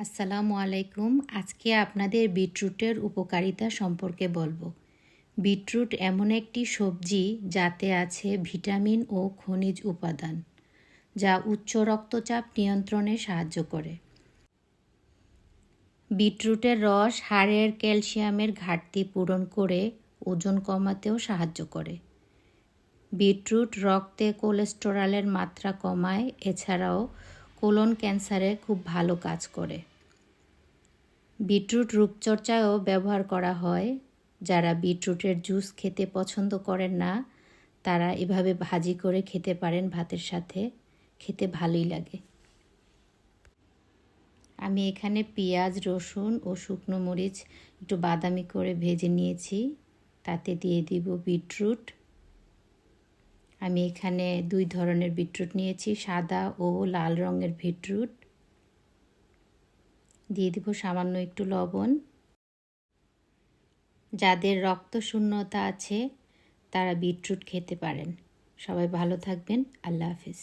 আসসালামু আলাইকুম। আজকে আপনাদের বিটরুটের উপকারিতা সম্পর্কে বলবো। বিটরুট এমন একটি সবজি যাতে আছে ভিটামিন ও খনিজ উপাদান, যা উচ্চ রক্তচাপ নিয়ন্ত্রণে সাহায্য করে। বিটরুটের রস হাড়ের ক্যালসিয়ামের ঘাটতি পূরণ করে ওজন কমাতেও সাহায্য করে। বিটরুট রক্তে কোলেস্টেরলের মাত্রা কমায়, এছাড়াও কোলন ক্যান্সারে খুব ভালো কাজ করে। বিটরুট রূপচর্চায়ও ব্যবহার করা হয়। যারা বিটরুটের জুস খেতে পছন্দ করেন না, তারা এভাবে ভাজি করে খেতে পারেন ভাতের সাথে, খেতে ভালোই লাগে। আমি এখানে পেঁয়াজ, রসুন ও শুকনো মরিচ একটু বাদামি করে ভেজে নিয়েছি, তাতে দিয়ে দিব বিটরুট। আমি এখানে 2 ধরনের বিটরুট নিয়েছি, সাদা ও লাল রঙের বিটরুট। দিয়ে দিব সামান্য একটু লবণ। যাদের রক্তশূন্যতা আছে তারা বিটরুট খেতে পারেন। সবাই ভালো থাকবেন। আল্লাহ হাফেজ।